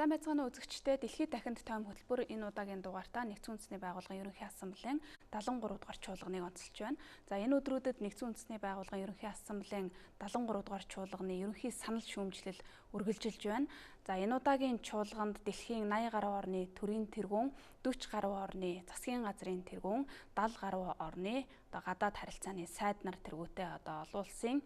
Сайн байцгаана уу үзэгчдээ. Дэлхийд дахинд тойм хөтөлбөр энэ удаагийн дугаартаа Нэгдсэн үндэсний байгууллагын ерөнхий ассамблеийн 73 дугаар чуулганыг онцолж байна. За энэ өдрүүдэд Нэгдсэн үндэсний байгууллагын ерөнхий ассамблеийн 73 дугаар чуулганы ерөнхий санал шүүмжлэл үргэлжилж байна. За энэ удаагийн чуулганд дэлхийн 80 гаруй орны төрийн тэргүүн, 40 гаруй орны засгийн газрын тэргүүн, 70 гаруй орны гадаад харилцааны сайд нар тэргүүтэй олон улсын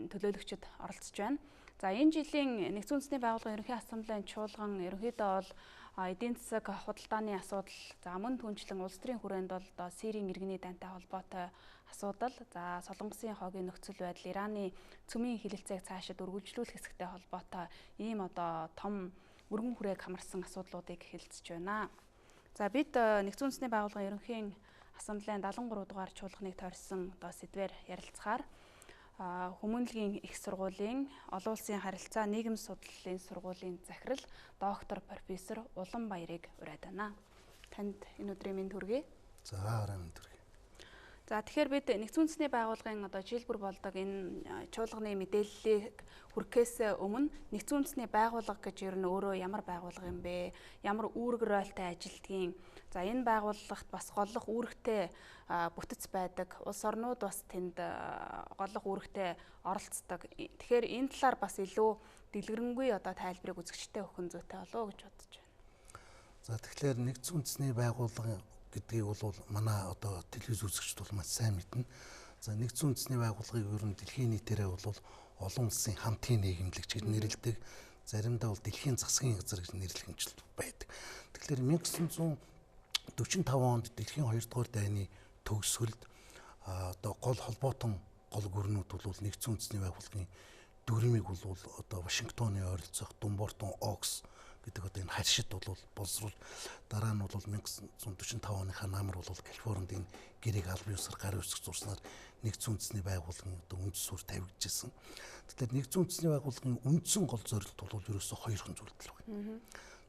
төлөөлөгчид оролцож байна. За энэ жилийн Нэгдсэн үндэсний байгууллагын ерөнхий ассамблеийн чуулган ерөнхийдөө бол эдийн засаг худалдааны асуудал, за мөн түнчлэн улс төрийн хүрээнд бол Сирийн иргэний дантай холбоотой асуудал, за Солонгосын хогийн нөхцөл байдал, Ираны цөмийн хилэлцээг цаашид үргэлжлүүлэх хэсэгтэй холбоотой ийм том өргөн хүрээг хамарсан асуудлуудыг хэлэлцэж байна. За бид Нэгдсэн үндэсний байгууллагын ерөнхий ассамблеийн 73 дугаар чуулганыг тойрсон сэдвээр ярилцахаар Хүмүүнлэгийн их сургуулийн олон улсын харилцаа нийгэм судлалын сургуулийн захирал доктор профессор Улан Баярыг ураад байна. Танд энэ өдрийн мэнд хүргэе. За харин мэнд хүргэе. За тэгэхээр бид Нэгдсэн үндэсний байгууллагын жийлбэр болдог энэ чуулганы мэдээллийг хүргэхээс өмнө Нэгдсэн үндэсний байгууллага гэж ер нь өөрөө ямар байгууллага юм бэ? Ямар үүрэг роолтой ажилтгийн? За энэ байгууллагт бас голлох үүрэгтэй бүтэц байдаг. Улс орнууд бас тэнд голлох үүрэгтэй оролцдог. Тэгэхээр энэ талаар бас илүү дэлгэрэнгүй тайлбарыг үзэгчтэй өгөх зүйтэй болов уу гэж бодож байна. За тэгэхээр Нэгдсэн үндэсний байгууллага гэдгийг бол манай телевиз үзэгчд бол маш сайн мэднэ. За Нэгдсэн үндэсний байгууллагыг ер нь дэлхийн нийтээрээ бол олон улсын хамтын нийгэмлэгч гэж нэрлэдэг. Заримдаа бол дэлхийн засгийн газар гэж нэрлэх хэмжил байдаг. Тэгэхээр 1945 онд дэлхийн 2 дугаар дайны төгсгөлд гол холбоотон гол гүрнүүд бол Нэгдсэн үндэсний байгууллагын дүрмийг бол Вашингтоны ойролцоох Думбортон Окс гэдэг энэ харьшид бол боловсруул дараа нь бол 1945 оныхаа намар бол Калифорнид энэ гэрээг албан ёсоор гарын үсэг зурснаар Нэгдсэн үндэсний байгууллагын үндэс суурь тавигдчихсан. Тэгэхээр Нэгдсэн үндэсний байгууллагын үндсэн гол зорилт бол ерөөсөө хоёрхан зүйлдэл байна.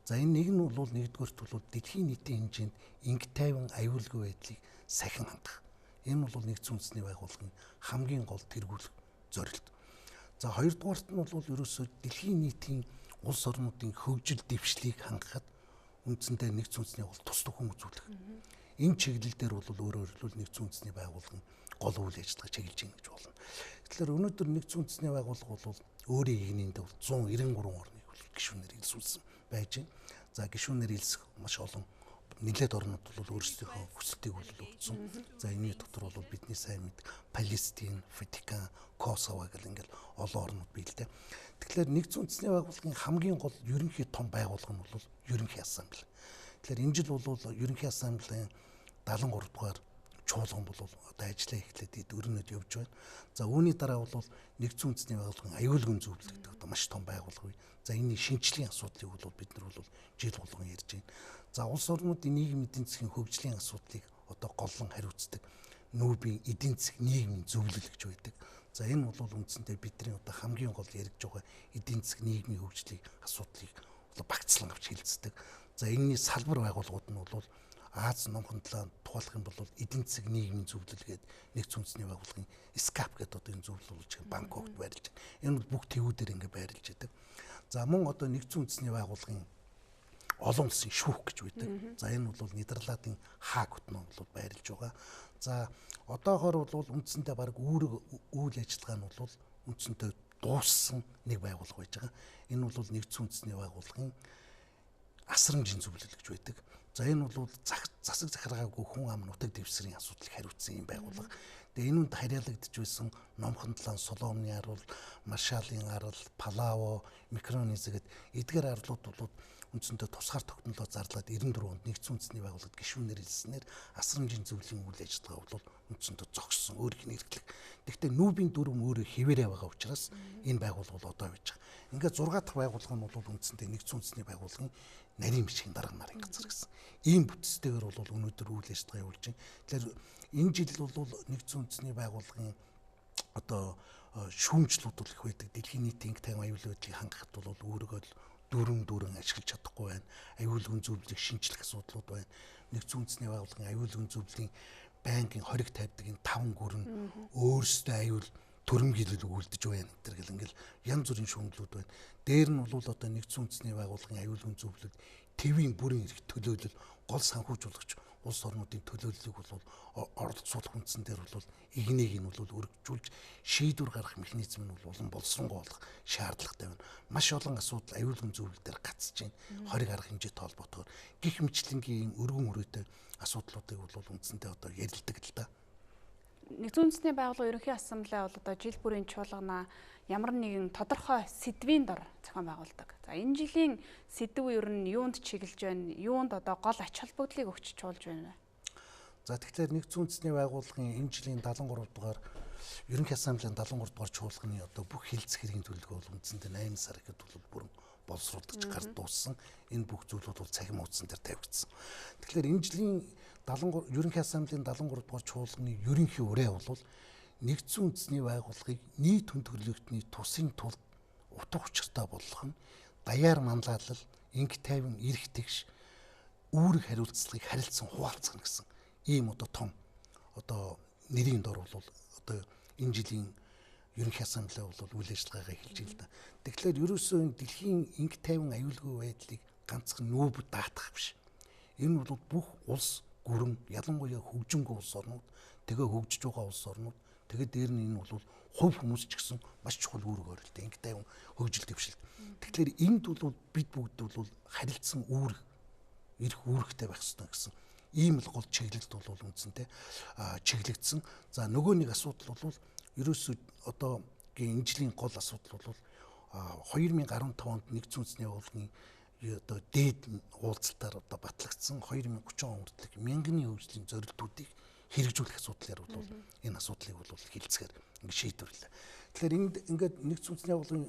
За энэ нэг нь бол нэгдүгээрт бол дэлхийн нийтийн хэмжээнд инг тайван аюулгүй байдлыг сахин хангах. Энэ бол Нэгдсэн үндэсний байгууллагын хамгийн гол тэргүүлэх зорилт. За хоёрдугаарт нь бол ерөөсөө дэлхийн нийтийн улс орнуудын хөгжил дэвшлийг хангахад үндсэндээ Нэгдсэн үндэсний байгууллага тус төхөн үзүүлэх. Энэ чиглэл дээр бол өөрөөр хэлбэл Нэгдсэн үндэсний байгууллага гол үйл ажиллагаа чиглэж байна гэж болно. Тэгэхээр өнөөдөр Нэгдсэн үндэсний байгууллага бол өөрийн игнэнд 193 орныг гишүүнээр илсүүлсэн байж байна. За гишүүнээр илсэх маш олон нэлээд орнууд бол өөрсдийнхөө хүсэлтийг өгсөн. За энэний дотор бол бидний сайн мэд Палестин, Ватикан, Косово гэл ингээл олон орнууд бий л дээ. Тэгэхээр Нэгдсэн үндэсний байгууллагын хамгийн гол ерөнхий том байгууллага нь бол ерөнхий ассамбле. Тэгэхээр энэ жил бол ерөнхий ассамблеийн 73 дугаар чуулган бол ажиллаа эхлээд өрнөд явж байна. За үүний дараа бол Нэгдсэн үндэсний байгууллагын аюулгүй зөвлөлт гэдэг маш том байгууллага бий. За энэний шинжлэлийн асуудлыг бол бид нар бол жил болгон ярьж байна. За улс орнуудын нийгмийн эдийн засгийн хөгжлийн асуудлыг голлон хариуцдаг нүүбийн эдийн засаг нийгмийн зөвлөл гэж байдаг. За энэ бол үндсэндээ бидний хамгийн гол яригж байгаа эдийн засаг нийгмийн хөгжлийн асуудлыг багцлан авч хэлцдэг. За энэний салбар байгууллагууд нь бол Аз номхон талаар тухайлах юм бол эдийн засаг нийгмийн зөвлөл гэдэг Нэгдсэн үндэсний байгууллагын СКАП гэдэг энэ зөвлөл болж Бангкокт байрлаж байна. Энэ бол бүх твүүдээр ингэ байрлаж байдаг. За мөн Нэгдсэн үндэсний байгууллагын олон улсын шүүх гэж байдаг. За энэ бол Нидерландын Хааг хотно бол байрлаж байгаа. За одоогоор бол үндсэндээ баг үйл ажиллагаа нь бол үндсэндээ дууссан нэг байгууллага байж байгаа. Энэ бол Нэгдсэн үндэсний байгууллагын асрамжийн зөвлөл гэж байдаг. За энэ бол засаг захиргаагүй хүн ам нутаг дэвсгэрийн асуудлыг хариуцсан юм байгууллага. Тэгээ энэ үнд харьяалагдж байсан Номхон талаан Соломны арал, Маршалын арал, Палаво, Микронезия гэдэг эдгээр арлууд бол үндсэндээ тусгаар тогтнолоо зарлаад 94 онд Нэгдсэн үндэсний байгууллагад гишүүнээр илснээр асрамжийн зөвлөлийн үйл ажиллагаа бол үндсэндээ зогссон өөрийнх нь эрхлэг. Гэхдээ нүүбийн дүрм өөрөө хэвээрээ байгаа учраас энэ байгууллага бол одоо байж байгаа. Ингээд 6 дахь байгууллага нь бол үндсэндээ Нэгдсэн үндэсний байгууллагын нарийн бичгийн дарга нарын газар гэсэн. Ийм бүтцтэйгээр бол өнөөдөр үйл ажиллагаа явуулж байна. Тэгэхээр энэ жил бол Нэгдсэн үндэсний байгууллагын шүүмжлүүд бол их байдаг. Дэлхийн нийтийн инг тайван аюулгүй байдлыг хангахад бол өөрөөгөө дөрөн ашиглаж чадахгүй байна. Аюулгүй зөвлөлийг шинжлэх асуудлууд байна. Нэгдсэн үндэсний байгууллагын аюулгүй зөвлөлийн байнгын хориг тавьдаг энэ 5 гүрэн өөрсдөө аюул төрөмгийлэл өгүүлдэж байна гэдэг гэл ингээл янз бүрийн шүүмжлүүд байна. Дээр нь бол одоо нэгдсэн үндэсний байгууллагын аюулгүй зөвлөлд твийн бүрийн эрх төлөөлөл гол санхүүжуулагч улс орнуудын төлөөллийг бол орлого суулгах үндсэн дээр бол игнийг нь бол өргөжүүлж шийдвэр гаргах механизм нь бол улам боловсронгуй болох шаардлагатай байна. Маш олон асуудал аюулгүй зөвлөл дээр гацж байна. Хориг арга хэмжээтэй холбоотойгоор гих мэтлэнгийн өргөн хүрээтэй асуудлуудыг бол үндсэндээ одоо ярилдаг л да. Нэгдсэн үндэсний байгууллага ерөнхий ассамблей бол одоо жил бүрийн чуулгана ямар нэгэн тодорхой сэдвийн дор зохион байгуулдаг. За энэ жилийн сэдв ер нь юунд чиглэж байна? Юунд одоо гол ач холбогдлыг өгч чуулж байна вэ? За тэгэхээр нэгдсэн үндэсний байгууллагын энэ жилийн 73 дугаар ерөнхий ассамблейн 73 дугаар чуулганы одоо бүх хилцэх хэргийн төлөвлөгөө бол үндсэндээ 8 сар ихэд бол бүрэн боловсруулагдаж гард дууссан. Энэ бүх зүйлүүд бол цахим хуудсан дээр тавигдсан. Тэгэхээр энэ жилийн 73 ерөнхий ассамблейн 73 дугаар чуулганы ерөнхий үрээ бол нэгдсэн үндэсний байгууллагыг нийт хүнд хөдлөлтний тусын тулд утга учиртай болгох нь даяар манлайлал, инг тайван эрх тэгш үүрэг хариуцлагыг харилцан хуваалцах гэсэн ийм одоо том одоо нэрийн дор бол одоо энэ жилийн ерөнхий ассамблей бол үйл ажиллагаагаа эхэлж байна л да. Тэгэхээр ерөөсөө энэ дэлхийн инг тайван аюулгүй байдлыг ганцхан нүүб даатгах биш. Энэ бол бүх улс гүрэн ялангуяа хөгжингүй улс орнууд тэгээ хөгжиж байгаа улс орнууд тэгээд дээр нь энэ бол хувь хүмүүс ч гэсэн маш чухал үүрэг оролтой инг тайван хөгжил дэвшилт. Тэгэхээр энд бол бид бүгд бол харилцсан үүрэг эрх үүрэгтэй байх ёстой гэсэн ийм л гол чиглэлд бол үндсэнтэй чиглэгдсэн. За нөгөө нэг асуудал бол ерөөсөө одоо энэ жилийн гол асуудал бол 2015 онд нэгдсэн үндэсний байгууллагын одоо дээд уулзалтаар одоо батлагдсан 2030 он хүртэлх мянганы хөгжлийн зорилтуудыг хэрэгжүүлэх асуудлаар бол энэ асуудлыг бол хилцгээр ингэ шийдвэрлээ. Тэгэхээр ингээд нэгдсэн үндэсний байгууллагын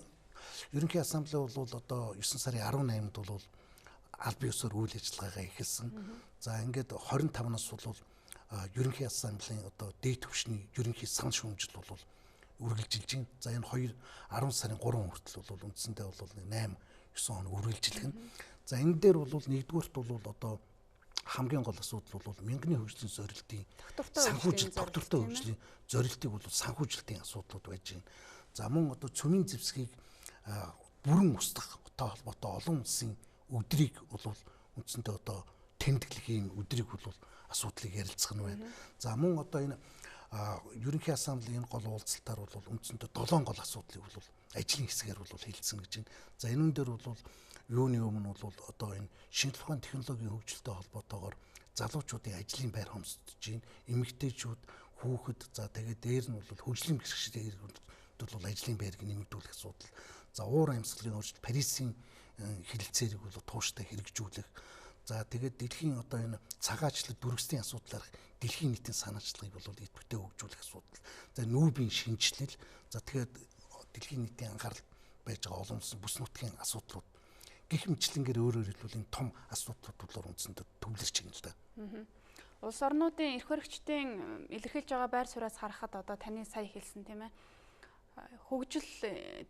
ерөнхий ассамблей бол одоо 9 сарын 18-нд бол аль бие усаар үйл ажиллагаагаа эхэлсэн. За ингээд 25-наас бол ерөнхий ассамблейн одоо дээд түвшний ерөнхий сан шүүмжил бол үргэлжилж байна. За энэ 10 сарын 3 хүртэл бол үндсэндээ бол 8-9 хоног үргэлжилэх нь. За энэ дээр бол нэгдүгüүрт бол одоо хамгийн гол асуудал бол мянганы хөгжлийн зорилтын санхүүжилт доктортой хөгжлийн зорилтыг бол санхүүжилтийн асуудлууд байж байна. За мөн одоо цөмийн зэвсгийг бүрэн устгах одоо холбоотой олон улсын өдрийг бол үндсэндээ одоо тэмдэглэх ийм өдрийг бол асуудлыг ярилцах нь байна. За мөн одоо энэ ерөнхий ассамблейн гол уулзалтаар бол үндсэндээ 7 гол асуудлыг бол ажлын хэсгээр бол хэлсэн гэж байна. За энүүн дээр бол юуны өмнө бол одоо энэ шинжлэх ухааны технологийн хөгжилтэй холбоотойгоор залуучуудын ажлын байр хомсдож байна. Эмэгтэйчүүд, хүүхэд за тэгээд дээр нь бол хөгжлийн бэрхшээлтэй бол ажлын байрыг нэмэгдүүлэх асуудал. За уур амьсгалын өөрчлөлт Парисын хэлэлцээрийг бол тууштай хэрэгжүүлэх. За тэгээд дэлхийн одоо энэ цагаачлал дүрвсдийн асуудлаар дэлхийн нийтийн санаачлагыг бол идэвхтэй хөгжүүлэх асуудал. За нүүбийн шинжилэл. За тэгээд дэлхийн нийтийн анхаарал байж байгаа олон улсын бүс нутгийн асуудлууд гэх мэтлэнгээр өөрөөр хэлбэл энэ том асуудлууд үндсэндээ төвлөрч байна л да. Улс орнуудын эрх баригчдын илэрхийлж байгаа байр сууриас харахад одоо таны сая хэлсэн тийм ээ. Хөгжил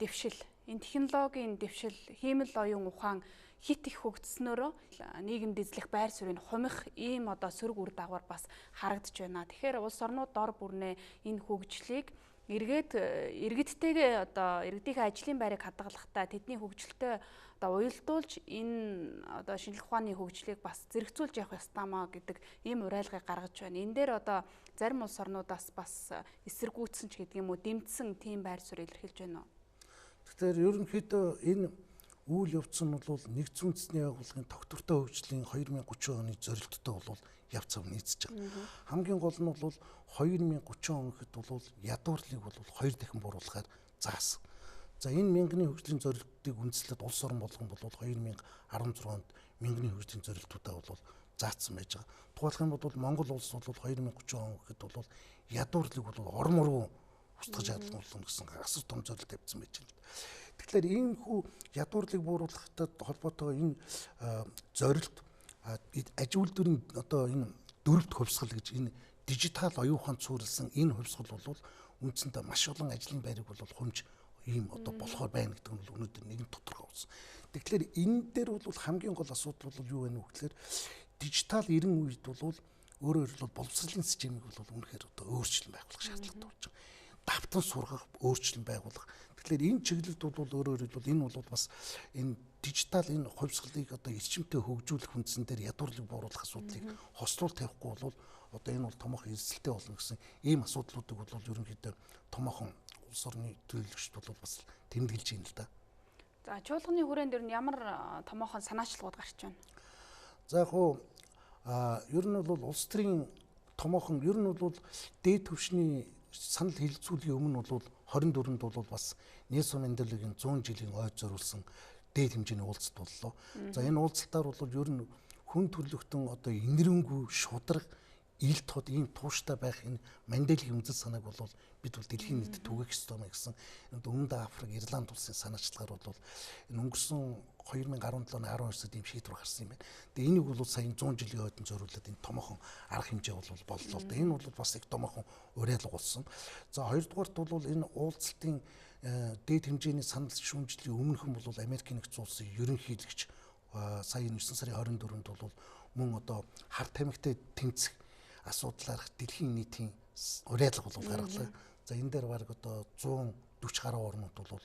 дэвшил, энэ технологийн дэвшил, хиймэл оюун ухаан хит их хөгжснөөрөө нийгэмд эзлэх байр суурийг хумих ийм одоо сөрөг үр дагавар бас харагдж байна. Тэгэхээр улс орнууд дор бүрнээ энэ хөгжлийг иргэдтэйгээ одоо иргэдийн ажлын байрыг хадгалахдаа тэдний хөгжилтэй одоо уялдуулж энэ одоо шинжлэх ухааны хөгжлийг бас зэрэгцүүлж явах ёстоймоо гэдэг ийм уриалгыг гаргаж байна. Энэ дээр одоо зарим улс орнуудаас бас эсэргүүцсэн ч гэдэг юм уу дэмжсэн тийм байр суурь илэрхийлж байна уу? Тэгэхээр ерөнхийдөө энэ үйл явц нь бол нэгдсэн үндэсний байгууллагын тогтвортой хөгжлийн 2030 оны зорилттой бол явц ав нийцэж байгаа. Хамгийн гол нь бол 2030 он гэхэд бол ядуурлыг бол 2 дахин бууруулахаар заасан. За энэ мянганы хөгжлийн зорилтыг үндэслээд улс орн болгон бол 2016 онд мянганы хөгжлийн зорилтуудаа бол заасан байж байгаа. Тухайлх юм бол Монгол улс бол 2030 он гэхэд бол ядуурлыг бол ормор руу устгаж чадлуулна гэсэн асар том зорилт тавьсан байж байна. Тэгэхээр ийм хүү ядуурлыг бууруулахтай холбоотой энэ зорилт аж үйлдвэрийн одоо энэ дөрөвт хувьсгал гэж энэ дижитал оюун ухаанд суурилсан энэ хувьсгал бол үндсэндээ маш олон ажлын байрыг бол хумж ийм одоо болохоор байна гэдэг нь бол өнөөдөр нэгэн тодорхой болсон. Тэгэхээр энэ дээр бол хамгийн гол асуудал бол юу вэ гэхээр дижитал 90 үед бол өөрөөр хэлбэл боловсролын системийг бол үнэхээр одоо өөрчлөлт байгуулах шаардлагатай болж байгаа. давтан сургах, өөрчлөн байгуулах. Тэгэхээр энэ чиглэлд бол өөрөөр хэлбэл энэ бол бас энэ дижитал энэ хувьсгалыг одоо эрчимтэй хөгжүүлэх үндсэн дээр ядуурлыг бууруулах асуудлыг хослуул тавихгүй бол одоо энэ бол томоохон эрсдэлтэй болно гэсэн ийм асуудлуудыг бол ерөнхийдөө томоохон улс орны төлөөлөгчд бол бас тэмдэглэж байна л да. За чуулганы хүрээнд дэр нь ямар томоохон санаачлагууд гарч байна? За яг хуу ер нь бол улс төрийн томоохон ер нь бол дээд түвшний санал хэлэлцүүлгийн өмнө бол 24-нд бол бас Нельсон Манделагийн 100 жилийн ойд зориулсан дээд хэмжээний уулзалт боллоо. За энэ уулзалтаар бол ер нь хүн төрлөختөн одоо инэрэнгүй шударга ил тод ийм тууштай байх энэ Манделагийн үзэл санааг бол бид бол дэлхийн нийтэд түгээх ёстой мэй гэсэн Өмнөд Африк, Ирланд улсын санаачлагаар бол энэ өнгөрсөн 2017 оны 12 сард ийм шийдвэр гарсан юм байна. Тэгээ энийг бол сая 100 жилийн ойд зориулаад энэ томоохон арга хэмжээ бол боллоо л да. Энэ бол бас их томоохон уриалга болсон. За хоёрдугаарт бол энэ уулзалтын дээд хэмжээний санал шүүмжлэлийн өмнөхөн бол Америкийн нэгдсэн улсын ерөнхийлөгч сая 9 сарын 24-нд бол мөн одоо хар тамхитай тэмцэх асуудлаар дэлхийн нийтийн уриалга бол гаргалаа. За энэ дээр баг одоо 140 гаруй орнууд бол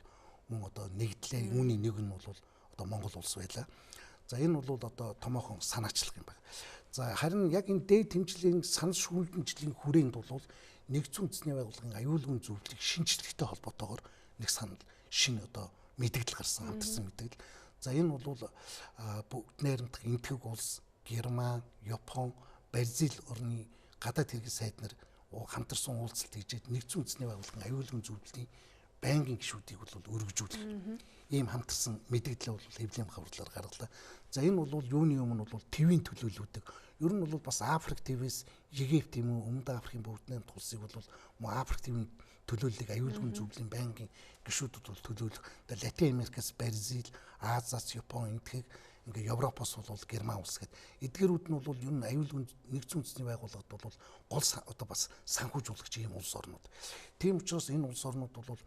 мөн одоо нэгдлээ. Үүний нэг нь бол одоо Монгол улс байлаа. За энэ бол одоо томоохон санаачлах юм байна. За харин яг энэ дээд хэмжээний санал шүүлтэнжлийн хүрээнд бол нэгдсэн үндэсний байгууллагын аюулгүй зөвлөлийг шинжлэхтэй холбоотойгоор нэг санал шинэ одоо мэдээлэл гарсан, хамтарсан мэдээлэл. За энэ бол бүгд найрамдах энэтхэг улс, Герман, Япон, Бразил орны гадаад хэргийн сайд нар хамтарсан уулзалт хийжээд нэгдсэн үндэсний байгууллагын аюулгүй зөвлөлийн байнгын гишүүдийг бол өргөжүүлэх ийм хамтарсан мэдээлэл бол хэвлэм хаврлаар гаргалаа. За энэ бол юуны өмнө бол ТV-ийн төлөөлөлдөг. Ер нь бол бас Африк ТV-с ЕГЭФ тийм үү Өмнөд Африкийн бүгд найрамдах улсыг бол мөн Африк ТV-ийн төлөөллийг аюулгүй зөвлөлийн байнгын гишүүдэд бол төлөөлөх. Латин Америкаас Бразил, Азиас, Япон энтгэг ингээ Европоос бол Герман улс гэдэг. Эдгээрүүд нь бол ер нь аюулгүй нэгдсэн үндэсний байгууллагад бол гол одоо бас санхүүжуулагч ийм улс орнууд. Тийм учраас энэ улс орнууд бол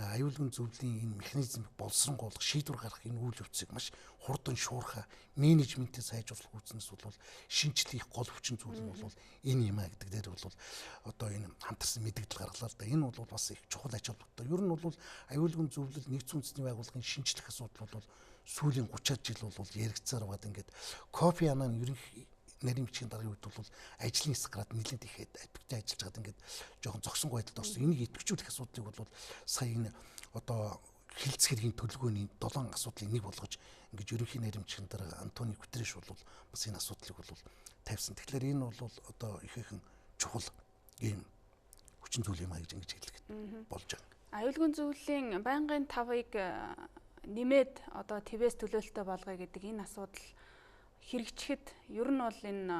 аюулгүй зөвлөлийн энэ механизм боловсронгуулах шийдвэр гаргах энэ үйл явцыг маш хурдан шуурхай менежментийн сайжруулах үүснээс бол шинжлэх гол хүчин зүйл нь бол энэ юм а гэдэг дээр бол одоо энэ хамтарсан мэдээлэл гаргалаа л да. Энэ бол бас их чухал ач холбогдол. Ер нь бол аюулгүй зөвлөл нэгдсэн үндэсний байгууллагын шинжлэх асуудал бол сүүлийн 30-аад жил бол яригдсаар байгаад ингээд Кофи Аннан ерөнхий нарийн бичгийн даргын үед бол ажлын скрат нэлээд их идэвхтэй ажиллаж байгаад ингээд жоохон зогсон байдалд орсон. Энийг идэвхжүүлэх асуудлыг бол сая энэ одоо хилцэх хэргийн төлөвлөгөөний 7 асуудлыг нэг болгож ингээд ерөнхий нарийн бичгийн дарга Антони Гутерриш бол бас энэ асуудлыг бол тавьсан. Тэгэхээр энэ бол одоо ихээхэн чухал ийм хүчин зүйл юм а гэж ингэж хэлэх болж байгаа. Аюулгүй зөвлөлийн байнгын 5-ыг нэмээд одоо ТВ-с төлөөлөлтөй болгоё гэдэг энэ асуудал хэрэгжихэд ер нь бол энэ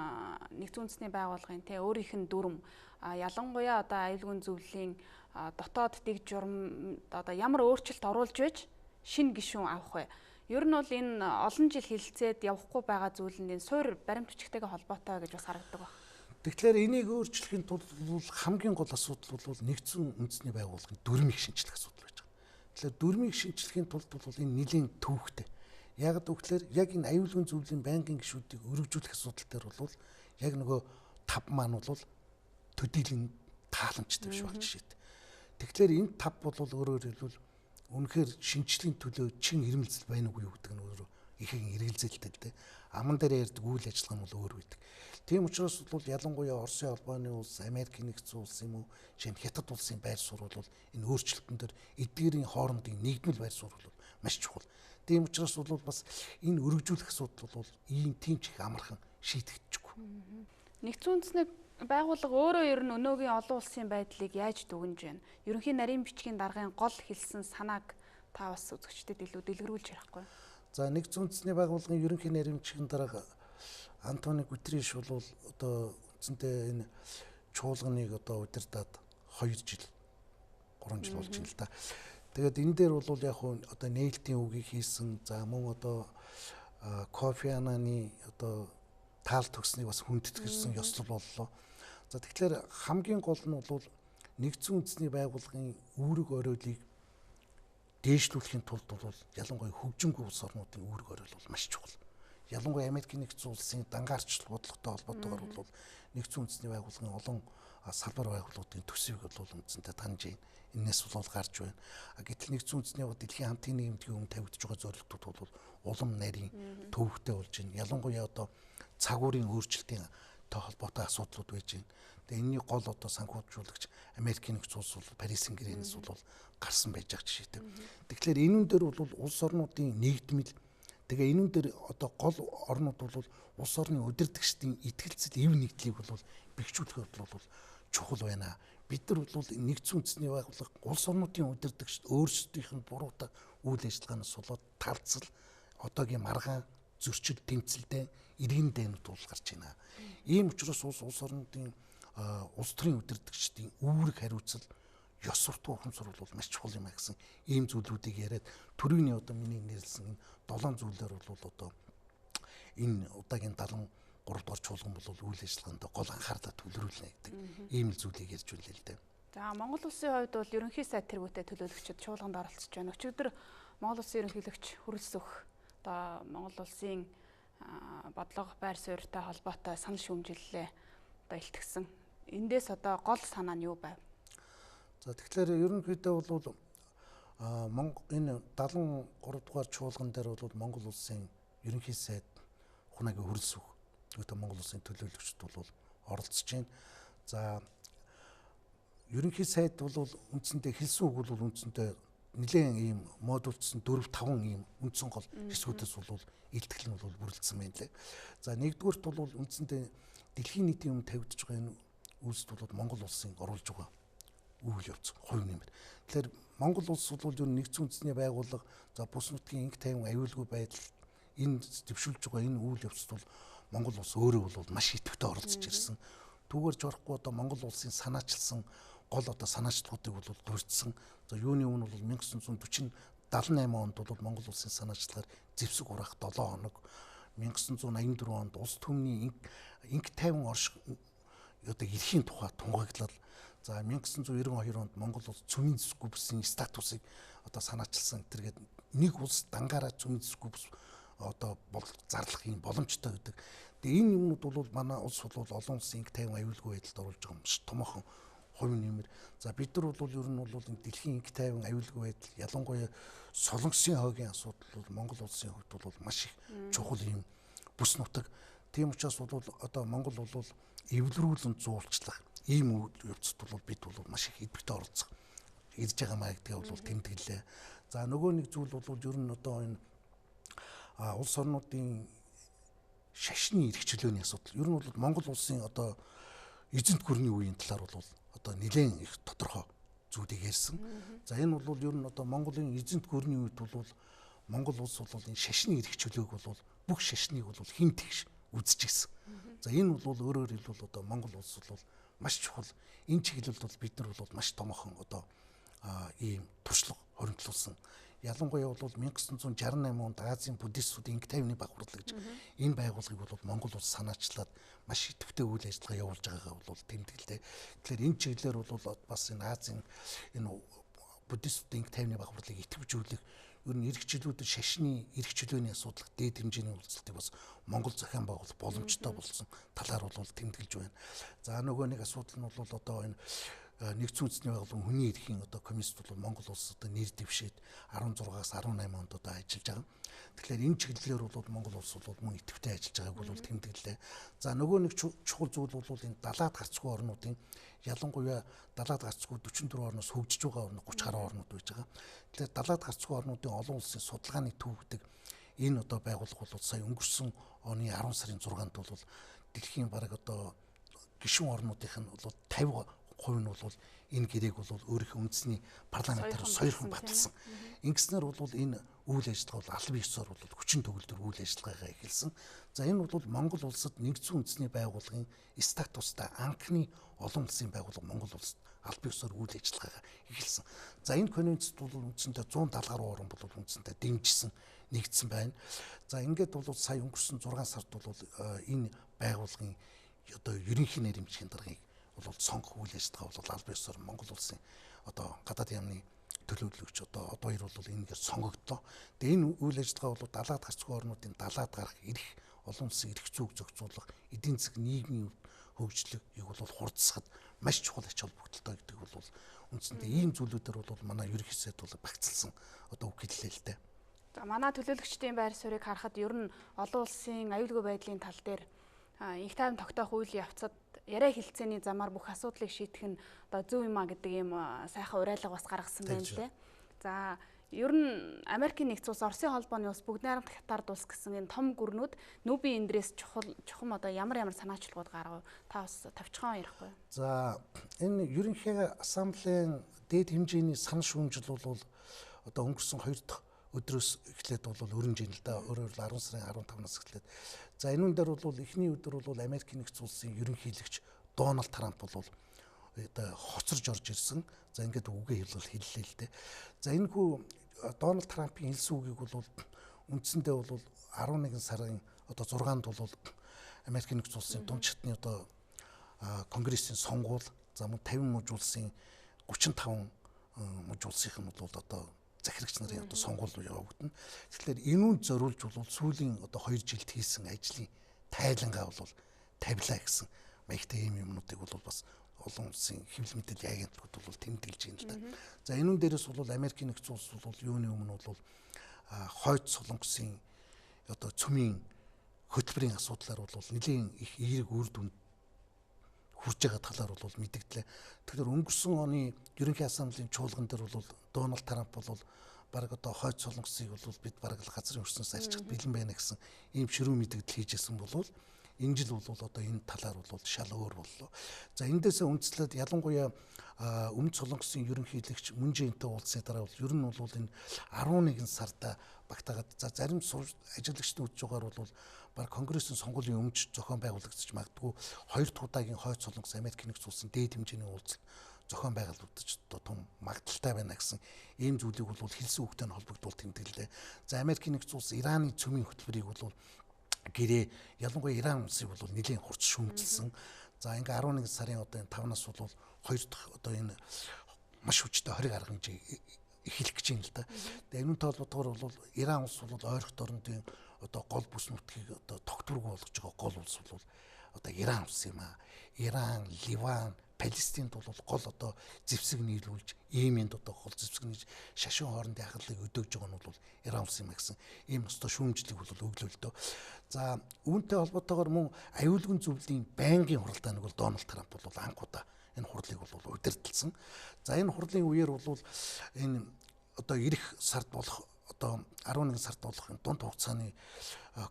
нэгдсэн үндэсний байгууллагын өөрийнх нь дүрм ялангуяа одоо аюулгүй зөвлөлийн дотоод дэг журам одоо ямар өөрчлөлт оруулж байж шинэ гишүүн авах вэ? Ер нь бол энэ олон жил хилцээд явахгүй байгаа зүйл нь энэ суур баримт бичигтэйгээ холбоотой гэж бас харагддаг байна. Тэгэхээр энийг өөрчлөхийн тулд хамгийн гол асуудал бол нэгдсэн үндэсний байгууллагын дүрмийг шинжлэх асуудал байж байгаа. Тэгэхээр дүрмийг шинжлэхийн тулд бол энэ нэлийн төвөгтэй. Яг гэвэл яг энэ аюулгүй зөвлөлийн байнгын гишүүдийг өргөжүүлэх асуудал дээр бол яг нөгөө тав маань бол төдийлөн тааламжтай биш баг жишээд. Тэгэхээр энэ тав бол өөрөөр хэлбэл үнэхээр шинжлэхийн төлөө чин ирмэлцэл байна уу гэдэг нь өөрөө ихэнх эргэлзээлтэй л дээ. Аман дээр ярьдаг үйл ажиллагаа нь бол өөр байдаг. Тийм учраас бол ялангуяа Оросын холбооны улс, Америкийн нэгдсэн улс юм уу, жишээ нь Хятад улсын байр суурь бол энэ өөрчлөлтөн дээр эдгээрийн хоорондын нэгдмэл байр суурь бол маш чухал. Тийм учраас бол бас энэ өргөжүүлэх асуудал бол ийм тийм ч их амархан шийдэгдэхгүй. Нэгдсэн үндэсний байгууллага өөрөө ер нь өнөөгийн олон улсын байдлыг яаж дүгнэж байна? Ерөнхий нарийн бичгийн даргын гол хэлсэн санааг та бас үзэгчдэд илүү дэлгэрүүлж ярихгүй. За нэгдсэн үндэсний байгууллагын ерөнхий нарийн бичгийн дарга Антони Гутерриш бол одоо үндсэндээ энэ чуулганыг одоо удирдаад 2 жил 3 жил болж байна л да. Тэгээд энэ дээр бол яг хуу одоо нээлтийн үгийг хийсэн. За мөн одоо Кофи Аннаны одоо таал төгснийг бас хүндэтгэсэн ёслол боллоо. За тэгэхээр хамгийн гол нь бол нэгдсэн үндэсний байгууллагын үүрэг оройлыг дээшлүүлэхийн тулд бол ялангуяа хөгжингүй улс орнуудын үүрэг оройл бол маш чухал. ялангуяа Америкийн нэгдсэн улсын дангаарчлал бодлоготой холбоотойгоор бол нэгдсэн үндэсний байгууллагын олон салбар байгууллагын төсвийг бол үндсэндээ таньж байна. Энээс бол гарч байна. Гэтэл нэгдсэн үндэсний дэлхийн хамтын нийгэмдгийн өмнө тавигдж байгаа зорилтууд бол улам нарийн төвөгтэй болж байна. Ялангуяа одоо цагуурын өөрчлөлтийн холбоотой асуудлууд байж байна. Тэгээ энэний гол одоо санхүүжуулагч Америкийн нэгдсэн улс бол Парисын гэрээнээс бол гарсан байж байгаа жишээтэй. Тэгэхээр энүүн дээр бол улс орнуудын нэгдмэл, тэгээ энүүн дээр одоо гол орнууд бол улс орны удирдагчдын итгэлцэл эв нэгдлийг бол бэхжүүлэх бол чухал байна. Бид нар бол нэгдсэн үндэсний байгууллага улс орнуудын удирдагчид өөрсдийнх нь буруутай үйл ажиллагаанаас болоод талцал одоогийн маргаан зөрчил тэмцэлдээ иргэн дээнүүд бол гарч байна. Ийм учраас улс орнуудын улс төрийн удирдагчдын үүрэг хариуцал ёс суртахуун ухамсар бол маш чухал юм а гэсэн ийм зүйлүүдийг яриад төрөйний одоо миний нэрлсэн энэ 7 зүйлээр бол одоо энэ удаагийн 73 дугаар чуулган бол үйл ажиллагаанд гол анхаарлаа төвлөрүүлнэ гэдэг ийм л зүйлийг ярьж байлаа л дээ. За Монгол улсын хувьд бол ерөнхий сайд тэргүүтэй төлөөлөгчид чуулганд оролцож байна. Өчигдөр Монгол улсын ерөнхийлөгч хүрэлц өгөх одоо Монгол улсын бодлого байр суурьтай холбоотой санал шүүмжиллээ одоо илтгэсэн. Эндээс одоо гол санаа нь юу байв? За тэгэхээр ерөнхийдөө бол энэ 73 дугаар чуулган дээр бол Монгол улсын ерөнхий сайд Ухнагийн хүрэлц өгөх гэдэг Монгол улсын төлөөлөгчд бол оролцож байна. За ерөнхий сайд бол үндсэндээ хэлсэн үг бол үндсэндээ нэлээд ийм модулцсан 4-5 ийм үндсэн гол хэсгүүдээс бол илтгэл нь бол бүрэлдсэн байна лээ. За нэгдүгüүрт бол үндсэндээ дэлхийн нийтийн өмнө тавигдж байгаа энэ үйлсд бол Монгол улсын оруулж байгаа үйл явц хувь нэмэр. Тэгэхээр Монгол улс бол ер нь нэгдсэн үндэсний байгууллага за бус нутгийн инх тайван аюулгүй байдал энэ дэвшүүлж байгаа энэ үйл явцд бол Монгол улс өөрөө бол маш идэвхтэй оролцож ирсэн. Түүгээр жорхгүй одоо Монгол улсын санаачилсан гол одоо санаачлагуудыг бол гурьдсан. За юуны өмнө бол 1948 онд бол Монгол улсын санаачлагаар зэвсэг урах 7 хоног, 1984 онд улс түмний инх тайван орших одоо эрхийн тухай тунгаглал. За 1992 онд Монгол улс цөмийн засгийн бүсийн статусыг одоо санаачилсан. тэргээд нэг улс дангаараа цөмийн засгийн бүс одоо зарлах юм боломжтой гэдэг. Тэгээ энэ юмнууд бол манай улс бол олон улсын инх тайван аюулгүй байдалд оруулж байгаа юм шиг томоохон хувь нэмэр. За бид нар бол ер нь бол дэлхийн инх тайван аюулгүй байдал ялангуяа Солонгосын хойгийн асуудал бол Монгол улсын хувьд бол маш их чухал юм бүс нутаг. Тийм учраас бол одоо Монгол бол эвлэрүүлэн зуулчлах ийм үйл явцд бол бид бол маш их идэвхтэй оролцох ирж байгаа маа гэдгээ бол тэмдэглээ. За нөгөө нэг зүйл бол ер нь одоо энэ улс орнуудын шашны эрх чөлөөний асуудал. Ер нь бол Монгол улсын одоо эзэнт гүрний үеийн талаар бол одоо нэлээд их тодорхой зүйлийг ярьсан. За энэ бол ер нь одоо Монголын эзэнт гүрний үед бол Монгол улс бол энэ шашны эрх чөлөөг бол бүх шашныг бол хин тэгш үзэж гисэн. За энэ бол өөрөөр хэлбэл одоо Монгол улс бол маш чухал. Энэ чиглэлд бол бид нар бол маш томоохон одоо ийм туршлага хоригдлуулсан. Ялангуяа бол 1968 онд Азийн буддистуудын инх тайвны багварлаг гэж энэ байгууллагыг бол Монгол улс санаачлаад маш идэвхтэй үйл ажиллагаа явуулж байгаагаа бол тэмдэглэв. Тэгэхээр энэ чиглэлээр бол бас энэ Азийн энэ буддистуудын инх тайвны багварлагыг идэвхжүүлэх ер нь эрхчлүүдийн шашны эрхчлөөний асуудал дээд хэмжээний үйлчлэлтийг бас Монгол зохион байгуулах боломжтой болсон талаар бол тэмдэглэж байна. За нөгөө нэг асуудал нь бол одоо энэ нэгдсэн үндэсний байгууллагын хүний эрхийн одоо комиссд бол Монгол улс одоо нэр дэвшээд 16-аас 18 онд одоо ажиллаж байгаа. Тэгэхээр энэ чиглэлээр бол Монгол улс бол мөн идэвхтэй ажиллаж байгааг бол тэмдэглэлээ. За нөгөө нэг чухал зүйл бол энэ далаад гарцгүй орнуудын ялангуяа далаад гарцгүй 44 орноос хөгжиж байгаа орнууд 30 гаруй орнууд байж байгаа. Тэгэхээр далаад гарцгүй орнуудын олон улсын судалгааны төв гэдэг энэ одоо байгууллага бол сая өнгөрсөн оны 10 сарын 6-нд бол дэлхийн бараг одоо гишүүн орнуудын нь бол 50% нь бол энэ гэрээг бол өөрийнхөө үндэсний парламентаар соёрхон баталсан. Ингэснээр бол энэ үйл ажиллагаа бол албан ёсоор бол хүчин төгөлдөр үйл ажиллагаагаа эхэлсэн. За энэ бол Монгол улсад нэгдсэн үндэсний байгууллагын статустай анхны олон улсын байгууллага Монгол улсад албан ёсоор үйл ажиллагаагаа эхэлсэн. За энэ конвенцэд бол үндсэндээ 170 гаруй орн бол үндсэндээ дэмжсэн нэгдсэн байна. За ингээд бол сая өнгөрсөн 6 сард бол энэ байгууллагын одоо ерөнхий нарийн даргаыг бол сонгох үйл ажиллагаа бол албан ёсоор Монгол улсын одоо гадаад яамны төлөөлөгч одоо хоёр бол энэгээр сонгогдлоо. Тэгээ энэ үйл ажиллагаа бол далаад гарцгүй орнуудын далаад гарах эрх олон улсын эрх зүйг зохицуулах, эдийн засаг нийгмийн хөгжлийг бол хурдсахад маш чухал ач холбогдолтой гэдэг бол үндсэндээ ийм зүйлүүдээр бол манай ерөнхий сайд бол багцлсан одоо үг хэллээ л дээ. За манай төлөөлөгчдийн байр суурийг харахад ер нь олон улсын аюулгүй байдлын тал дээр их тайван тогтоох үйл явцад яриа хэлцээний замаар бүх асуудлыг шийдэх нь одоо зөв юм а гэдэг ийм сайхан уриалга бас гаргасан байна лээ. За ер нь Америкийн нэгдсэн улс, Оросын холбооны улс, Бүгд найрамд Хятад улс гэсэн энэ том гүрнүүд нүүбийн эндрээс чухам одоо ямар санаачлагууд гаргав? Та бас товчхон ярихгүй. За энэ ерөнхий ассамблеийн дээд хэмжээний санал шүүмжил бол одоо өнгөрсөн 2 дахь өдрөөс эхлээд бол өрнөж ийн л да. Өөрөөр 10 сарын 15-наас эхлээд. За энэ дээр бол эхний өдөр бол Америкийн нэгдсэн улсын ерөнхийлөгч Дональд Трамп бол одоо хоцорж орж ирсэн. За ингээд үгээ хэллээ л дээ. За энэ хүү Дональд Трампын хэлсэн үгийг бол үндсэндээ бол 11 сарын одоо 6-нд бол Америкийн нэгдсэн улсын дунд шатны одоо конгрессийн сонгуул, за мөн 50 мужи улсын 35 мужи улсын нь бол одоо захирагч нарын одоо сонгуул явагдана. Тэгэхээр энүүнд зориулж бол сүүлийн одоо 2 жилд хийсэн ажлын тайлангаа бол тавилаа гэсэн маягтай ийм юмнуудыг бол бас олон улсын хэвлэл мэдээллийн агентлагууд бол тэмдэглэж байна л да. За энүүн дээрээс бол Америкийн нэгдсэн улс бол юуны өмнө бол хойд солонгосын одоо цөмийн хөтөлбөрийн асуудлаар бол нэлийн их эерэг үр дүнд хүрж байгаа талаар бол мэдгдлээ. Тэгэхээр өнгөрсөн оны ерөнхий ассамблеийн чуулган дээр бол Дональд Трамп бол баг одоо хойд солонгосыг бол бид баг газрын хөрснөөс арчиж бэлэн байна гэсэн ийм ширүү мэдгдэл хийжсэн бол энэ жил бол одоо энэ талаар бол шал өөр боллоо. За эндээсээ үндэслээд ялангуяа Өмнөд Солонгосын ерөнхийлөгч Мун Чжэйнтэй уулзсны дараа бол ер нь бол энэ 11 сарда багтаагаад за зарим ажиглагчдын үдж байгаа бол баг конгрессийн сонгуулийн өмнө зохион байгуулагдаж магадгүй 2 дахь удаагийн хойд Солонгос Америкийн нэгдсэн улсын дээд хэмжээний уулзалт зохион байгуулагдаж одоо том магадaltaй байна гэсэн ийм зүйлийг бол хэлсэн үгтэй нь холбогдуулт тэмдэглэлээ. За Америкийн нэгдсэн улс Ираны цөмийн хөтөлбөрийг бол гэрээ ялангуяа Иран улсыг бол нэлийн хурц шүүмжилсэн. За ингээ 11 сарын одоо энэ 5-наас бол 2 дахь одоо энэ маш хүчтэй 20 арга хэмжээ эхлэх гэж юм л да. Тэгээ энүүнтэй холбоотойгоор бол Иран улс бол ойролт орнуудын одоо гол бүс нутгийг одоо тогтворгүй болгож байгаа гол улс бол одоо Иран улс юм а. Иран, Ливан, Палестинд бол гол одоо зэвсэг нийлүүлж, Йеменд одоо гол зэвсэг нийлж шашин хоорондын ахлыг өдөөгж байгаа нь бол Иран улс юм гэсэн ийм өстой шүүмжлэг бол өглөө л дөө. За үүнтэй холбоотойгоор мөн аюулгүй зөвлөлийн байнгын хуралдааныг бол Дональд Трамп бол анхудаа энэ хурлыг бол удирдалсан. За энэ хурлын үеэр бол энэ одоо ирэх сард болох одоо 11 сард болох дунд хугацааны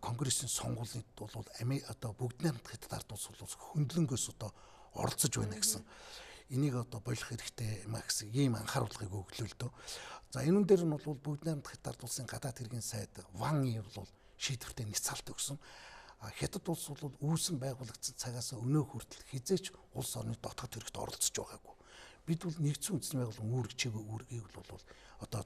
конгрессийн сонгуулиуд бол одоо бүгд найрамд Хятад ард улс бол хөндлөнгөөс одоо оролцож байна гэсэн энийг одоо болох хэрэгтэй юм а гэсэн ийм анхааруулгыг өглөө л дөө. За энүүн дээр нь бол бүгд найрамд Хятад ард улсын гадаад хэргийн сайд Ван Ий бол шийдвэртээ ницалт өгсөн. Хятад улс бол үүсэн байгуулагдсан цагаас өнөө хүртэл хизээч улс орны дотоод хэрэгт оролцож байгаагүй. Бид бол нэгдсэн үндэсний байгууллагын үүрэг чиглэл үүргийг бол одоо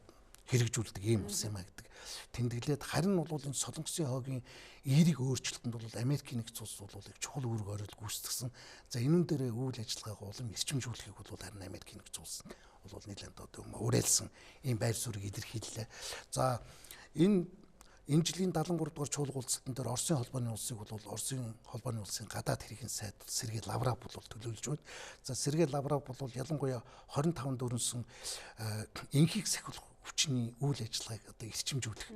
хэрэгжүүлдэг ийм улс юм а гэдэг тэмдэглээд харин бол энэ солонгосын хоогийн эерэг өөрчлөлтөнд бол Америкийн нэгдсэн улс бол их чухал үүрэг оролт гүйцэтгсэн. За энүүн дээрээ үйл ажиллагаагаа улам эрчимжүүлэхийг бол харин Америкийн нэгдсэн улс бол нэлээд одоо уриалсан ийм байр суурийг илэрхийллээ. За энэ жилийн 73 дугаар чуулга уулзалтан дээр Оросын холбооны улсыг бол Оросын холбооны улсын гадаад хэргийн сайд Сергей Лавров бол төлөөлж байна. За Сергей Лавров бол ялангуяа 25-нд өрнөсөн энхийг сахиулах хүчний үйл ажиллагааг одоо эрчимжүүлэх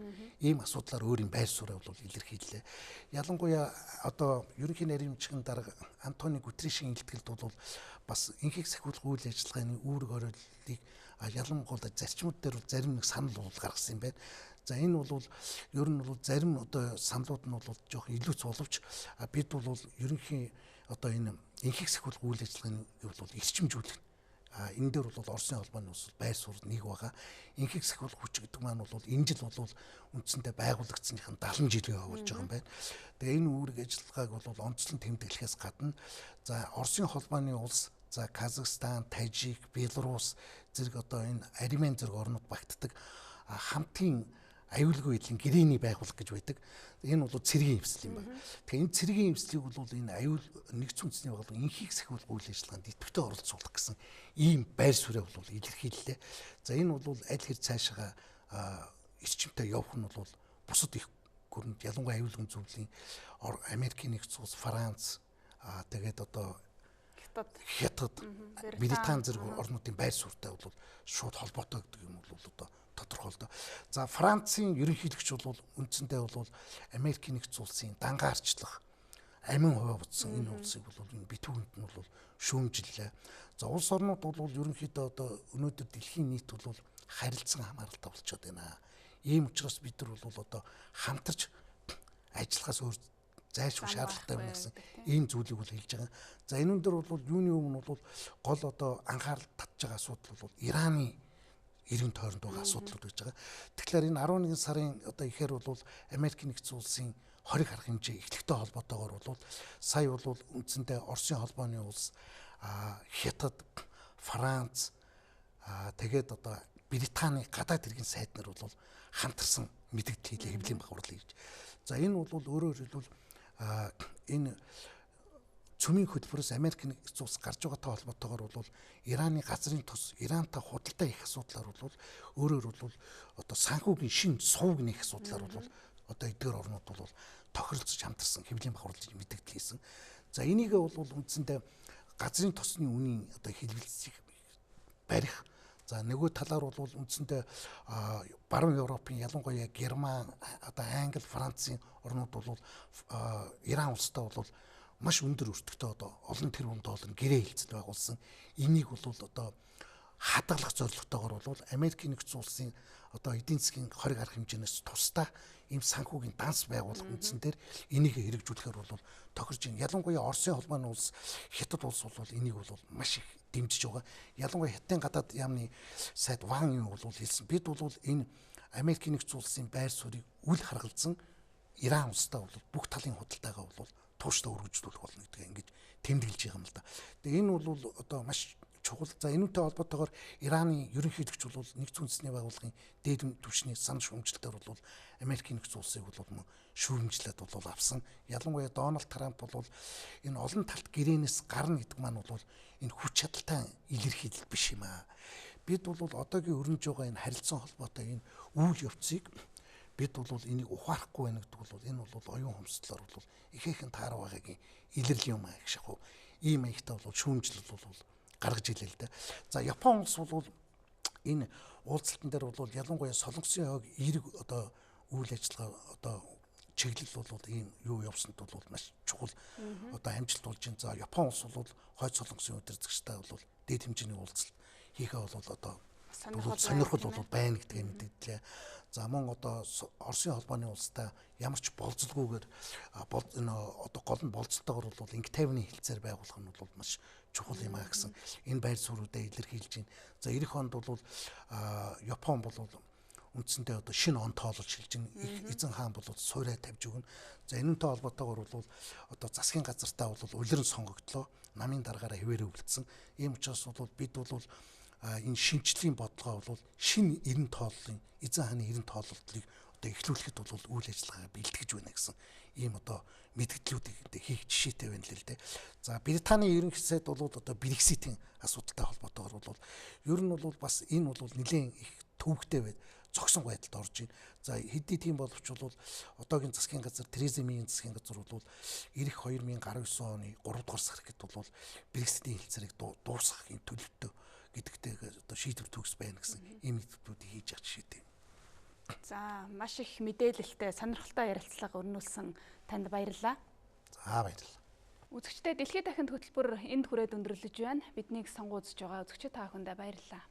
ийм асуудлаар өөрийн байр сууриа бол илэрхийллээ. Ялангуяа одоо ерөнхий нарийн дарга Антони Гутерришийн илтгэлд бол бас энхийг сахиулах үйл ажиллагааны үүрэг оройлыг ялангуяа зарчмууд дээр зарим нэг санал бол гаргасан юм байна. За энэ бол ер нь бол зарим одоо саналууд нь бол жоох илүүц боловч бид бол ерөнхий одоо энэ энхийг сахиулах үйл ажиллагааны бол эрчимжүүлэх энэ дээр бол Оросын холбооны улс байр суурь нэг байгаа. Энхийг сахиулах хүч гэдэг маань бол энэ жил бол үндсэндээ байгуулагдсаныхын 70 жилийн явуулж байгаа юм байна. Тэгээ энэ үүрэг ажиллагааг бол онцлон тэмдэглэхээс гадна за Оросын холбооны улс, за Казахстан, Тажик, Беларусь зэрэг одоо энэ Армен зэрэг орнууд багтдаг хамтын аюулгүй байдлын гэрээний байгууллага гэж байдаг. Энэ бол цэргийн эвсэл юм байна. Тэгэхээр энэ цэргийн эвслийг бол энэ аюул нэгдсэн үндэсний байгууллага энхийг сахиулах үйл ажиллагаанд идэвхтэй оролцуулах гэсэн ийм байр суурь бол илэрхийллээ. За энэ бол аль хэр цаашаа эрчимтэй явах нь бол бусад их хүрээнд ялангуяа аюулгүй зөвлөлийн Америкийн нэгдсэн улс, Франц, тэгээд одоо Хятад, Британи зэрэг орнуудын байр суурьтай бол шууд холбоотой гэдэг юм бол одоо тодорхойлдог. За Францын ерөнхийлөгч бол үндсэндээ бол Америкийн нэгдсэн улсын дангаарчлах амин хуваа бутсан энэ улсыг бол энэ битүүгэнд нь бол шүүмжиллээ. За улс орнууд бол ерөнхийдөө одоо өнөөдөр дэлхийн нийт бол харилцан хамааралтай болчиход байна. Ийм учраас бид нар бол одоо хамтарч ажиллахаас өөр зайлшгүй шаардлагатай байна гэсэн ийм зүйлийг бол хэлж байгаа. За энэ өндөр бол юуны өмнө бол гол одоо анхаарал татж байгаа асуудал бол Ираны эргэн тойронд байгаа асуудлууд гэж байгаа. Тэгэхээр энэ 11 сарын одоо ихээр бол Америкийн нэгдсэн улсын хориг харах хэмжээ эхлэхтэй холбоотойгоор бол сая бол үндсэндээ Оросын холбооны улс, Хятад, Франц, тэгээд одоо Британи гадаад хэргийн сайд нар бол хамтарсан мэдээлэл хийлээ, хэвлэлийн бахварлал хийж. За энэ бол өөрөөр хэлбэл энэ цөмийн хөтөлбөрөөс Америкийн нэгдсэн улс гарч байгаатай холбоотойгоор бол Ираны газрын тос, Ирантай худалдаа их асуудлаар бол өөрөөр бол одоо санхүүгийн шин сувг нэх асуудлаар бол одоо эдгээр орнууд бол тохиролцож хамтарсан хэвлэлийн бахварлаж мэдээлэл хийсэн. За энийг бол үндсэндээ газрын тосны үнийн одоо хэлбэлцийг барих. За нөгөө талаар бол үндсэндээ баруун Европын ялангуяа Герман, одоо Англи, Францын орнууд бол Иран улстай бол маш өндөр өртөгтэй одоо олон тэрбум долларын гэрээ хэлцэл байгуулсан. Энийг бол одоо хадгалах зорилготойгоор бол Америкийн нэгдсэн улсын одоо эдийн засгийн хориг арга хэмжээнээс тусдаа ийм санхүүгийн данс байгуулах үндсэн дээр энийг хэрэгжүүлэхээр бол тохирж байна. Ялангуяа Оросын холбооны улс, Хятад улс бол энийг бол маш их дэмжиж байгаа. Ялангуяа Хятадын гадаад яамны сайд Ван Юм бол хэлсэн. Бид бол энэ Америкийн нэгдсэн улсын байр суурийг үл харгалзан Иран улстай бол бүх талын худалдаагаа бол тууштай өргөжлүүлэх болно гэдгээ ингэж тэмдэглэж байгаа юм л да. Тэгээ энэ бол одоо маш чухал. За энүүтэй холбоотойгоор Ираны ерөнхийлөгч бол нэгдсэн үндэсний байгууллагын дээд түвшний санал шүүмжлэлээр бол Америкийн нэгдсэн улсыг бол шүүмжлээд бол авсан. Ялангуяа Дональд Трамп бол энэ олон талт гэрээнээс гарна гэдэг маань бол энэ хүч чадалтай илэрхийлэл биш юм аа. Бид бол одоогийн өрнөж байгаа энэ харилцан холбоотой энэ үйл явцыг бид бол энийг ухаарахгүй байна гэдэг бол энэ бол оюун хомсдлоор бол ихээхэн таарах байгаагийн илэрлэл юм аа гэх шахуу. Ийм маягтай бол шүүмжлэл бол гаргаж илээ л дээ. За Япон улс бол энэ уулзалтан дээр бол ялангуяа Солонгосын хойг эерэг одоо үйл ажиллагаа одоо чиглэл бол ийм юу явсанд бол маш чухал одоо амжилт болж байна. За Япон улс бол хойд Солонгосын өдөр зэгчтэй бол дээд хэмжээний уулзалт хийхээ бол одоо сонирхол бол байна гэдгийг мэдээлээ. За мөн одоо Оросын холбооны улстай ямар ч болцолгүйгээр энэ одоо гол нь болцолтойгоор бол инг тайвны хилцээр байгуулах нь бол маш чухал юм аа гэсэн энэ байр суурьудаа илэрхийлж байна. За эх хонд бол Япон бол үндсэндээ одоо шинэ он тоолж хэлж байна. Эзэн хаан бол суурай тавьж өгнө. За энэнтэй холбоотойгоор бол одоо засгийн газартаа бол улиран сонгогдлоо. Намын дараагаараа хэвээрээ үлдсэн. Ийм учраас бол бид бол энэ шинжлэлийн бодлогоо бол шинэ эрен тооллын эзэн хааны эрен тооллолтыг одоо эхлүүлэхэд бол үйл ажиллагаагаа бэлтгэж байна гэсэн ийм одоо мэдгдлүүдийг хийх жишээтэй байна л дээ. За Британий ерөнхий сайд бол одоо Брекситийн асуудалтай холбоотойгоор бол ер нь бол бас энэ бол нэлээд их төвөгтэй байд зогсон байдалд орж байна. За хэдий тийм боловч бол одоогийн засгийн газар Тереза Мэйн засгийн газар бол ирэх 2019 оны 3 дугаар сар гэхэд бол Брекситийн хэлцээрийг дуусгахын төлөвтэй гэдэгтэй одоо шийдвэр төгс байна гэсэн ийм мэдээллүүдийг хийж явах жишээтэй. За маш их мэдээлэлтэй сонирхолтой ярилцлага өрнүүлсэн танд баярлалаа. За баярлалаа. Үзэгчдээ дэлхийн дахинд хөтөлбөр энд хүрээд өндөрлөж байна. Биднийг сонгуульж байгаа үзэгчид та бүхэндээ баярлалаа.